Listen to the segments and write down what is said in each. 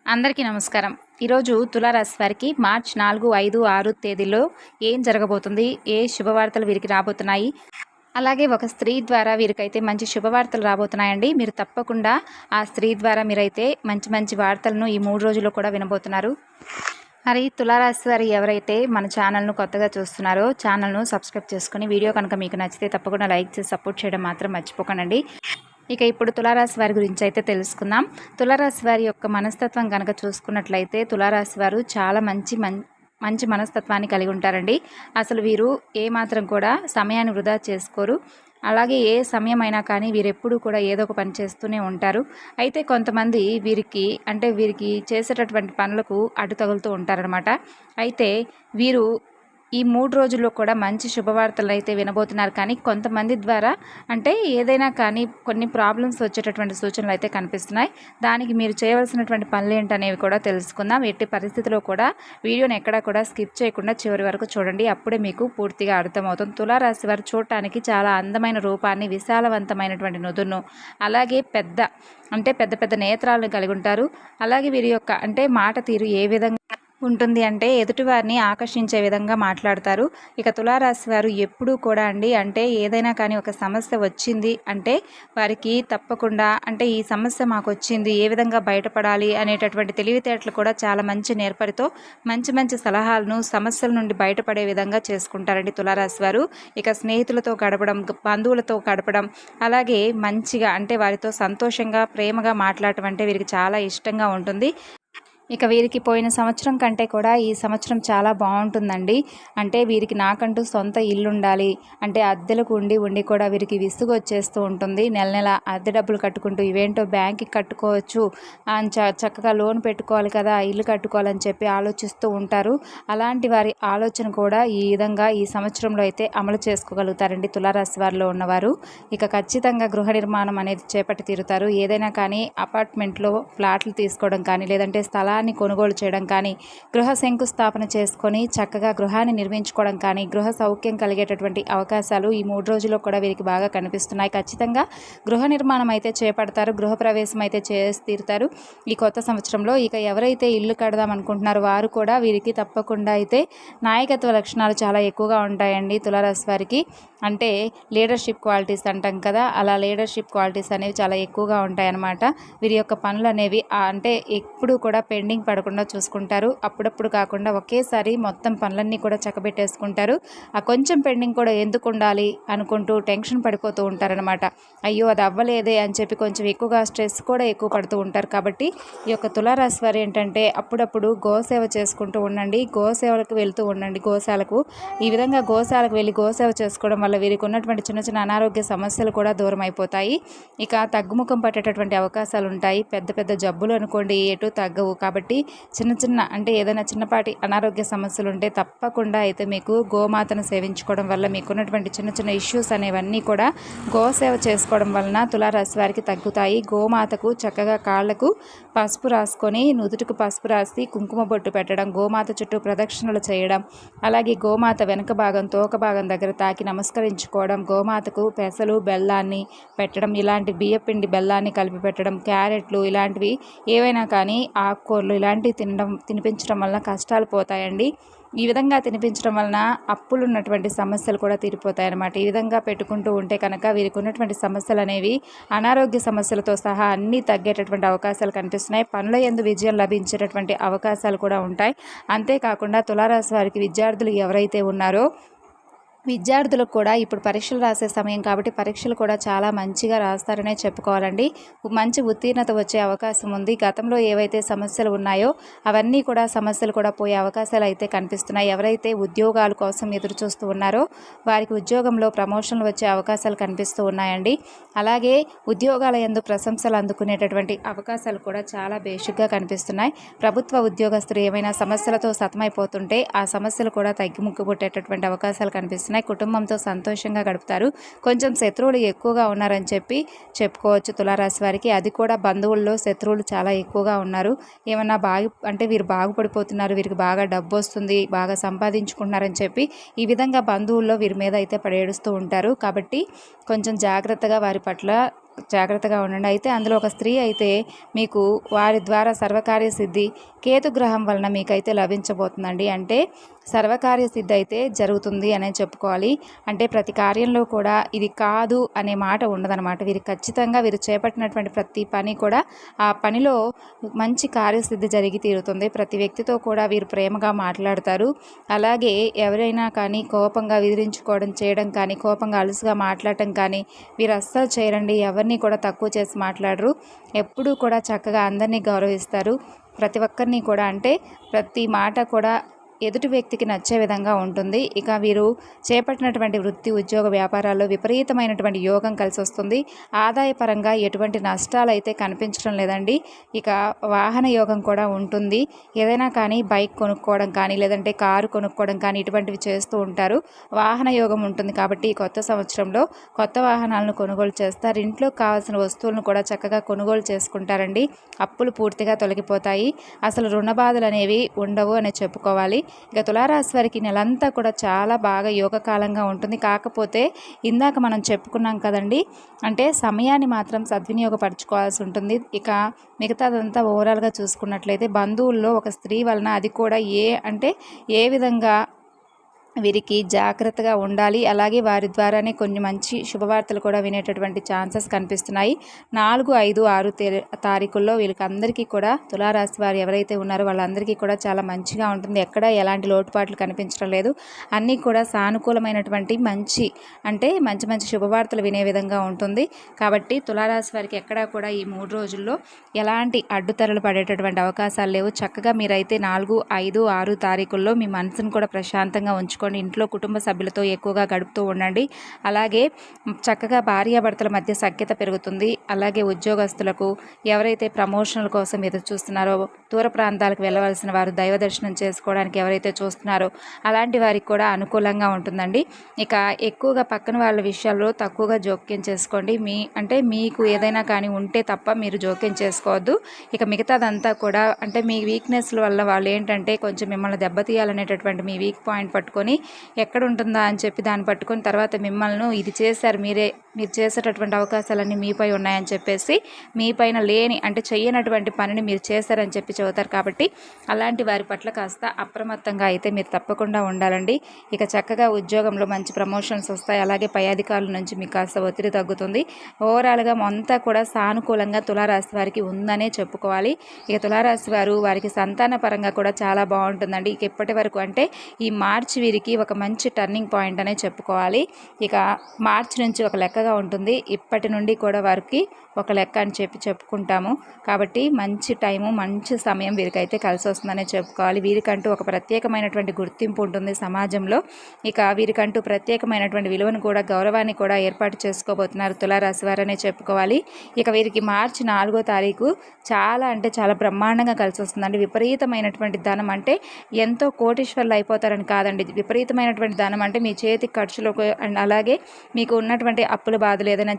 అందరికీ నమస్కారం. ఈరోజు తులారాశి వారికి మార్చ్ 4, 5, 6 తేదీల్లో ఏం జరగబోతుంది? ఏ శుభవార్తలు వీరికి రాబోతున్నాయి? అలాగే ఒక స్త్రీ ద్వారా వీరికైతే మంచి శుభవార్తలు రాబోతున్నాయండి. మీరు తప్పకుండా ఆ స్త్రీ ద్వారా మీరైతే మంచి మంచి వార్తలను ఈ 3 రోజుల్లో కూడా వినబోతున్నారు. మరి తులారాశి వారు ఎవరైతే మన ఛానల్ను కొత్తగా చూస్తున్నారో ఛానల్ను సబ్స్క్రైబ్ చేసుకుని వీడియో కనుక మీకు నచ్చితే తప్పకుండా లైక్ చేసి సపోర్ట్ చేయడం మాత్రం మర్చిపోకండి. ఇక ఇప్పుడు తులారాశి వారి గురించి అయితే తెలుసుకుందాం. తులారాశి వారి యొక్క మనస్తత్వం కనుక చూసుకున్నట్లయితే తులారాశి వారు చాలా మంచి మనస్తత్వాన్ని కలిగి ఉంటారండి. అసలు వీరు ఏమాత్రం కూడా సమయాన్ని వృధా చేసుకోరు. అలాగే ఏ సమయమైనా కానీ వీరెప్పుడు కూడా ఏదో ఒక పని చేస్తూనే ఉంటారు. అయితే కొంతమంది వీరికి చేసేటటువంటి పనులకు అడ్డు తగులుతూ ఉంటారనమాట. అయితే వీరు ఈ 3 రోజుల్లో కూడా మంచి శుభవార్తలు అయితే వినబోతున్నారు. కానీ కొంతమంది ద్వారా ఏదైనా కానీ కొన్ని ప్రాబ్లమ్స్ వచ్చేటటువంటి సూచనలు అయితే కనిపిస్తున్నాయి. దానికి మీరు చేయవలసినటువంటి పనులు ఏంటనేవి కూడా తెలుసుకుందాం. ఎట్టి పరిస్థితిలో కూడా వీడియోని ఎక్కడా కూడా స్కిప్ చేయకుండా చివరి వరకు చూడండి. అప్పుడే మీకు పూర్తిగా అర్థమవుతుంది. తులారాశి వారు చూడటానికి చాలా అందమైన రూపాన్ని, విశాలవంతమైనటువంటి నుదురును, అలాగే పెద్ద పెద్ద నేత్రాలను కలిగి ఉంటారు. అలాగే వీరి యొక్క మాట తీరు ఏ విధంగా ఉంటుంది ఎదుటివారిని ఆకర్షించే విధంగా మాట్లాడతారు. ఇక తులారాశి వారు ఎప్పుడూ కూడా ఏదైనా కానీ ఒక సమస్య వచ్చింది వారికి తప్పకుండా ఈ సమస్య మాకు వచ్చింది, ఏ విధంగా బయటపడాలి అనేటటువంటి తెలివితేటలు కూడా చాలా మంచి నేర్పరితో మంచి మంచి సలహాలను సమస్యల నుండి బయటపడే విధంగా చేసుకుంటారండి తులారాశి వారు. ఇక స్నేహితులతో గడపడం, బంధువులతో గడపడం, అలాగే మంచిగా వారితో సంతోషంగా ప్రేమగా మాట్లాడటం వీరికి చాలా ఇష్టంగా ఉంటుంది. ఇక వీరికి పోయిన సంవత్సరం కంటే కూడా ఈ సంవత్సరం చాలా బాగుంటుందండి. వీరికి నాకంటూ సొంత ఇల్లు ఉండాలి, అద్దెలకు ఉండి కూడా వీరికి విసుగు వచ్చేస్తూ ఉంటుంది. నెల అద్దె డబ్బులు కట్టుకుంటూ ఇవేంటో బ్యాంక్కి కట్టుకోవచ్చు, చక్కగా లోన్ పెట్టుకోవాలి కదా, ఇల్లు కట్టుకోవాలని చెప్పి ఆలోచిస్తూ ఉంటారు. అలాంటి వారి ఆలోచన కూడా ఈ విధంగా ఈ సంవత్సరంలో అయితే అమలు చేసుకోగలుగుతారండి తులారాశి వారిలో ఉన్నవారు. ఇక ఖచ్చితంగా గృహ నిర్మాణం అనేది చేపట్టి తీరుతారు. ఏదైనా కానీ అపార్ట్మెంట్లో ఫ్లాట్లు తీసుకోవడం కానీ, లేదంటే స్థలాన్ని కొనుగోలు చేయడం కానీ, గృహ శంకుస్థాపన చేసుకొని చక్కగా గృహాన్ని నిర్మించుకోవడం కానీ, గృహ సౌఖ్యం కలిగేటటువంటి అవకాశాలు ఈ 3 రోజుల్లో కూడా వీరికి బాగా కనిపిస్తున్నాయి. ఖచ్చితంగా గృహ నిర్మాణం అయితే చేపడతారు, గృహ ప్రవేశం అయితే చేసి తీరుతారు ఈ కొత్త సంవత్సరంలో. ఇక ఎవరైతే ఇల్లు కడదాం అనుకుంటున్నారో వారు కూడా వీరికి తప్పకుండా నాయకత్వ లక్షణాలు చాలా ఎక్కువగా ఉంటాయండి తులారాశి వారికి. లీడర్షిప్ క్వాలిటీస్ అంటాం కదా, అలా లీడర్షిప్ క్వాలిటీస్ అనేవి చాలా ఎక్కువగా ఉంటాయన్నమాట. వీరి యొక్క పనులు అనేవి ఎప్పుడు కూడా పెండింగ్ పడకుండా చూసుకుంటారు. అప్పుడప్పుడు కాకుండా ఒకేసారి మొత్తం పనులన్నీ కూడా చక్కబెట్టేసుకుంటారు. ఆ కొంచెం పెండింగ్ కూడా ఎందుకు ఉండాలి అనుకుంటూ టెన్షన్ పడిపోతూ ఉంటారనమాట. అయ్యో అది అవ్వలేదే అని చెప్పి కొంచెం ఎక్కువగా స్ట్రెస్ కూడా ఎక్కువ పడుతూ ఉంటారు. కాబట్టి ఈ యొక్క తులారాశి వారు అప్పుడప్పుడు గోసేవ చేసుకుంటూ ఉండండి, గోసేవలకు వెళ్తూ ఉండండి గోశాలకు. ఈ విధంగా గోశాలకు వెళ్ళి గోసేవ చేసుకోవడం వల్ల వీరికి ఉన్నటువంటి చిన్న చిన్న అనారోగ్య సమస్యలు కూడా దూరం అయిపోతాయి. ఇక తగ్గుముఖం పట్టేటటువంటి అవకాశాలు ఉంటాయి. పెద్ద పెద్ద జబ్బులు అనుకోండి ఎటు తగ్గవు. కాబట్టి చిన్న ఏదైనా చిన్నపాటి అనారోగ్య సమస్యలు ఉంటే తప్పకుండా మీకు గోమాతను సేవించుకోవడం వల్ల మీకున్నటువంటి చిన్న చిన్న ఇష్యూస్ అనేవన్నీ కూడా గోసేవ చేసుకోవడం వలన తులారాశి వారికి తగ్గుతాయి. గోమాతకు చక్కగా కాళ్లకు పసుపు రాసుకొని, నుదుటికి పసుపు రాసి కుంకుమ బొట్టు పెట్టడం, గోమాత చుట్టూ ప్రదక్షిణలు చేయడం, అలాగే గోమాత వెనక భాగం తోక భాగం దగ్గర తాకి నమస్కరించుకోవడం, గోమాతకు పెసలు బెల్లాన్ని పెట్టడం, ఇలాంటి బియ్యపిండి బెల్లాన్ని కలిపి పెట్టడం, క్యారెట్లు ఇలాంటివి ఏవైనా కానీ ఆకుకూరలు ఇలాంటివి తినిపించడం వలన కష్టాలు పోతాయండి. ఈ విధంగా తినిపించడం వలన అప్పులు ఉన్నటువంటి సమస్యలు కూడా తీరిపోతాయన్నమాట. ఈ విధంగా పెట్టుకుంటూ ఉంటే కనుక వీరికి ఉన్నటువంటి సమస్యలు అనేవి అనారోగ్య సమస్యలతో సహా అన్నీ తగ్గేటటువంటి అవకాశాలు కనిపిస్తున్నాయి. పనుల యందు విజయం లభించేటటువంటి అవకాశాలు కూడా ఉంటాయి. అంతేకాకుండా తులారాశి వారికి విద్యార్థులు ఎవరైతే ఉన్నారో విద్యార్థులకు కూడా ఇప్పుడు పరీక్షలు రాసే సమయం కాబట్టి పరీక్షలు కూడా చాలా మంచిగా రాస్తారనే చెప్పుకోవాలండి. మంచి ఉత్తీర్ణత వచ్చే అవకాశం ఉంది. గతంలో ఏవైతే సమస్యలు ఉన్నాయో అవన్నీ కూడా సమస్యలు కూడా పోయే అవకాశాలు అయితే కనిపిస్తున్నాయి. ఎవరైతే ఉద్యోగాల కోసం ఎదురు చూస్తూ ఉన్నారో వారికి ఉద్యోగంలో ప్రమోషన్లు వచ్చే అవకాశాలు కనిపిస్తూ ఉన్నాయండి. అలాగే ఉద్యోగాల యందు ప్రశంసలు అందుకునేటటువంటి అవకాశాలు కూడా చాలా బేషుగ్గా కనిపిస్తున్నాయి. ప్రభుత్వ ఉద్యోగస్తులు ఏమైనా సమస్యలతో సతమైపోతుంటే ఆ సమస్యలు కూడా తగ్గిముక్కు పుట్టేటటువంటి అవకాశాలు కనిపిస్తున్నాయి. కుటుంబంతో సంతోషంగా గడుపుతారు. కొంచెం శత్రువులు ఎక్కువగా ఉన్నారని చెప్పుకోవచ్చు తులారాశి వారికి. అది కూడా బంధువుల్లో శత్రువులు చాలా ఎక్కువగా ఉన్నారు. ఏమన్నా వీరు బాగుపడిపోతున్నారు, వీరికి బాగా డబ్బు వస్తుంది, బాగా సంపాదించుకుంటున్నారని చెప్పి ఈ విధంగా బంధువుల్లో వీరి మీద అయితే పడేడుస్తూ ఉంటారు. కాబట్టి కొంచెం జాగ్రత్తగా వారి పట్ల జాగ్రత్తగా ఉండండి. అయితే అందులో ఒక స్త్రీ అయితే మీకు వారి ద్వారా సర్వకార్య సిద్ధి కేతుగ్రహం వలన మీకైతే లభించబోతుందండి. అంటే సర్వకార్య సిద్ధి అయితే జరుగుతుంది అనే చెప్పుకోవాలి. అంటే ప్రతి కార్యంలో కూడా ఇది కాదు అనే మాట ఉండదనమాట. వీరు ఖచ్చితంగా వీరు చేపట్టినటువంటి ప్రతి పని కూడా ఆ పనిలో మంచి కార్యసిద్ధి జరిగి తీరుతుంది. ప్రతి వ్యక్తితో కూడా వీరు ప్రేమగా మాట్లాడతారు. అలాగే ఎవరైనా కానీ కోపంగా విదిరించుకోవడం చేయడం కానీ, కోపంగా అలుసుగా మాట్లాడటం కానీ వీరు అస్సలు చేయరండి. ఎవరిని కూడా తక్కువ చేసి మాట్లాడరు. ఎప్పుడూ కూడా చక్కగా అందరినీ గౌరవిస్తారు. ప్రతి ఒక్కరిని కూడా అంటే ప్రతి మాట కూడా ఎదుటి వ్యక్తికి నచ్చే విధంగా ఉంటుంది. ఇక వీరు చేపట్టినటువంటి వృత్తి ఉద్యోగ వ్యాపారాల్లో విపరీతమైనటువంటి యోగం కలిసి వస్తుంది. ఆదాయపరంగా ఎటువంటి నష్టాలు అయితే కనిపించడం లేదండి. ఇక వాహన యోగం కూడా ఉంటుంది. ఏదైనా కానీ బైక్ కొనుక్కోవడం కానీ లేదంటే కారు కొనుక్కోవడం కానీ ఇటువంటివి చేస్తూ ఉంటారు. వాహన యోగం ఉంటుంది కాబట్టి ఈ కొత్త సంవత్సరంలో కొత్త వాహనాలను కొనుగోలు చేస్తారు. ఇంట్లోకి కావాల్సిన వస్తువులను కూడా చక్కగా కొనుగోలు చేసుకుంటారండి. అప్పులు పూర్తిగా తొలగిపోతాయి. అసలు రుణ బాధలు అనేవి ఉండవు అని చెప్పుకోవాలి. ఇక తులారాశి వారికి నెలంతా కూడా చాలా బాగా యోగకాలంగా ఉంటుంది. కాకపోతే ఇందాక మనం చెప్పుకున్నాం కదండి, అంటే సమయాన్ని మాత్రం సద్వినియోగపరచుకోవాల్సి ఉంటుంది. ఇక మిగతాదంతా ఓవరాల్గా చూసుకున్నట్లయితే బంధువుల్లో ఒక స్త్రీ వలన అది కూడా ఏ విధంగా వీరికి జాగ్రత్తగా ఉండాలి. అలాగే వారి ద్వారానే కొన్ని మంచి శుభవార్తలు కూడా వినేటటువంటి ఛాన్సెస్ కనిపిస్తున్నాయి. 4, 5, 6 తారీఖుల్లో వీళ్ళకి అందరికీ కూడా తులారాశి వారు ఎవరైతే ఉన్నారో వాళ్ళందరికీ కూడా చాలా మంచిగా ఉంటుంది. ఎక్కడ ఎలాంటి లోటుపాట్లు కనిపించడం లేదు. అన్నీ కూడా సానుకూలమైనటువంటి మంచి మంచి శుభవార్తలు వినే విధంగా ఉంటుంది. కాబట్టి తులారాశి వారికి ఎక్కడా కూడా ఈ 3 రోజుల్లో ఎలాంటి అడ్డుతెరలు పడేటటువంటి అవకాశాలు లేవు. చక్కగా మీరైతే 4, 5, 6 తారీఖుల్లో మీ మనసును కూడా ప్రశాంతంగా ఉంచుకోండి. ఇంట్లో కుటుంబ సభ్యులతో ఎక్కువగా గడుపుతూ ఉండండి. అలాగే చక్కగా భార్యాభర్తల మధ్య సఖ్యత పెరుగుతుంది. అలాగే ఉద్యోగస్తులకు ఎవరైతే ప్రమోషన్ల కోసం ఎదురు చూస్తున్నారో, దూర ప్రాంతాలకు వెళ్ళవలసిన వారు దైవ దర్శనం చేసుకోవడానికి ఎవరైతే చూస్తున్నారో అలాంటి వారికి కూడా అనుకూలంగా ఉంటుందండి. ఇక ఎక్కువగా పక్కన వాళ్ళ విషయాల్లో తక్కువగా జోక్యం చేసుకోండి. మీకు ఏదైనా కానీ ఉంటే తప్ప మీరు జోక్యం చేసుకోవద్దు. ఇక మిగతాదంతా కూడా మీ వీక్నెస్ల వల్ల వాళ్ళు ఏంటంటే కొంచెం మిమ్మల్ని దెబ్బతీయాలనేటటువంటి మీ వీక్ పాయింట్ పట్టుకొని ఎక్కడ ఉంటుందా అని చెప్పి దాన్ని పట్టుకొని తర్వాత మిమ్మల్ని ఇది చేశారు, మీరు చేసేటటువంటి అవకాశాలన్నీ మీపై ఉన్నాయని చెప్పేసి మీపైన లేని చెయ్యనటువంటి పనిని మీరు చేశారని చెప్పి చెబుతారు. కాబట్టి అలాంటి వారి పట్ల కాస్త అప్రమత్తంగా అయితే మీరు తప్పకుండా ఉండాలండి. ఇక చక్కగా ఉద్యోగంలో మంచి ప్రమోషన్స్ వస్తాయి. అలాగే పై అధికారుల నుంచి మీకు కాస్త ఒత్తిడి తగ్గుతుంది. ఓవరాల్గా అంతా కూడా సానుకూలంగా తులారాశి వారికి ఉందనే చెప్పుకోవాలి. ఇక తులారాశి వారికి సంతాన పరంగా కూడా చాలా బాగుంటుందండి. ఇక ఇప్పటి వరకు ఈ మార్చి వీరికి ఒక మంచి టర్నింగ్ పాయింట్ అనే చెప్పుకోవాలి. ఇక మార్చి నుంచి ఒక లెక్కగా ఉంటుంది. ఇప్పటి నుండి కూడా వారికి ఒక లెక్క అని చెప్పుకుంటాము. కాబట్టి మంచి టైము, మంచి సమయం వీరికైతే కలిసి వస్తుందనే చెప్పుకోవాలి. వీరికంటూ ఒక ప్రత్యేకమైనటువంటి గుర్తింపు ఉంటుంది సమాజంలో. ఇక వీరికంటూ ప్రత్యేకమైనటువంటి విలువను కూడా, గౌరవాన్ని కూడా ఏర్పాటు చేసుకోబోతున్నారు తులారాశి వారనే చెప్పుకోవాలి. ఇక వీరికి మార్చి 4వ తారీఖు చాలా బ్రహ్మాండంగా కలిసి వస్తుందండి. విపరీతమైనటువంటి ధనం ఎంతో కోటీశ్వర్లు అయిపోతారని కాదండి. విపరీతమైనటువంటి ధనం మీ చేతికి ఖర్చులకు అలాగే మీకు ఉన్నటువంటి అప్పుల బాధలు ఏదైనా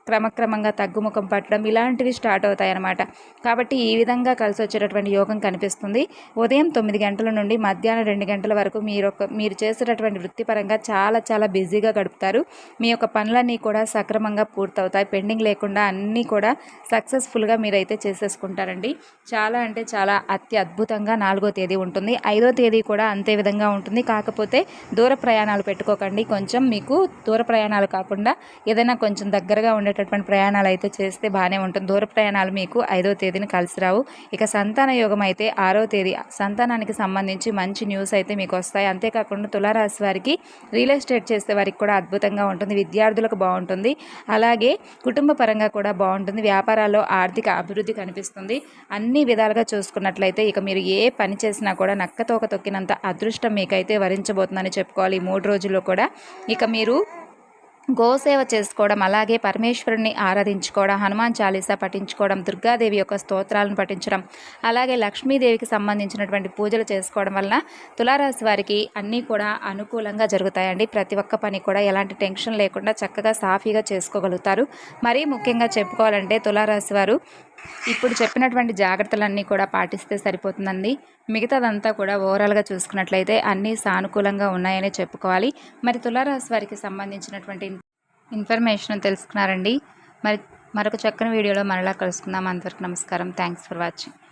క్రమక్రమంగా తగ్గుముఖం పట్టడం ఇలాంటివి స్టార్ట్ అవుతాయి అన్నమాట. కాబట్టి ఈ విధంగా కలిసి వచ్చేటటువంటి యోగం కనిపిస్తుంది. ఉదయం 9 గంటల నుండి మధ్యాహ్నం 2 గంటల వరకు మీరు చేసేటటువంటి వృత్తిపరంగా చాలా బిజీగా గడుపుతారు. మీ యొక్క పనులన్నీ కూడా సక్రమంగా పూర్తవుతాయి. పెండింగ్ లేకుండా అన్నీ కూడా సక్సెస్ఫుల్గా మీరైతే చేసేసుకుంటారండి. చాలా అద్భుతంగా 4వ తేదీ ఉంటుంది. 5వ తేదీ కూడా అంతే విధంగా ఉంటుంది. కాకపోతే దూర ప్రయాణాలు పెట్టుకోకండి. కొంచెం మీకు దూర ప్రయాణాలు కాకుండా ఏదైనా కొంచెం దగ్గరగా ఉండేటటువంటి ప్రయాణాలు అయితే చేస్తే బాగానే ఉంటుంది. దూర ప్రయాణాలు మీకు 5వ తేదీని కలిసి రావు. ఇక సంతాన యోగం అయితే 6వ తేదీ సంతానానికి సంబంధించి మంచి న్యూస్ అయితే మీకు వస్తాయి. అంతేకాకుండా తులారాశి వారికి రియల్ ఎస్టేట్ చేసే వారికి కూడా అద్భుతంగా ఉంటుంది. విద్యార్థులకు బాగుంటుంది. అలాగే కుటుంబ పరంగా కూడా బాగుంటుంది. వ్యాపారాల్లో ఆర్థిక అభివృద్ధి కనిపిస్తుంది. అన్ని విధాలుగా చూసుకున్నట్లయితే ఇక మీరు ఏ పని చేసినా కూడా నక్కతోక తొక్కినంత అదృష్టం మీకైతే వరించబోతుందని చెప్పుకోవాలి ఈ 3 రోజుల్లో కూడా. ఇక మీరు గోసేవ చేసుకోవడం, అలాగే పరమేశ్వరుని ఆరాధించుకోవడం, హనుమాన్ చాలీసా పఠించుకోవడం, దుర్గాదేవి యొక్క స్తోత్రాలను పఠించడం, అలాగే లక్ష్మీదేవికి సంబంధించినటువంటి పూజలు చేసుకోవడం వల్ల తులారాశి వారికి అన్నీ కూడా అనుకూలంగా జరుగుతాయండి. ప్రతి ఒక్క పని కూడా ఎలాంటి టెన్షన్ లేకుండా చక్కగా సాఫీగా చేసుకోగలుగుతారు. మరీ ముఖ్యంగా చెప్పుకోవాలంటే తులారాశి వారు ఇప్పుడు చెప్పినటువంటి జాగ్రత్తలన్నీ కూడా పాటిస్తే సరిపోతుందండి. మిగతాదంతా కూడా ఓవరాల్గా చూసుకున్నట్లయితే అన్నీ సానుకూలంగా ఉన్నాయని చెప్పుకోవాలి. మరి తులారాశి వారికి సంబంధించినటువంటి ఇన్ఫర్మేషన్ తెలుసుకున్నారండి. మరి మరొక చక్కని వీడియోలో మరలా కలుసుకుందాం. అంతవరకు నమస్కారం. Thanks for watching.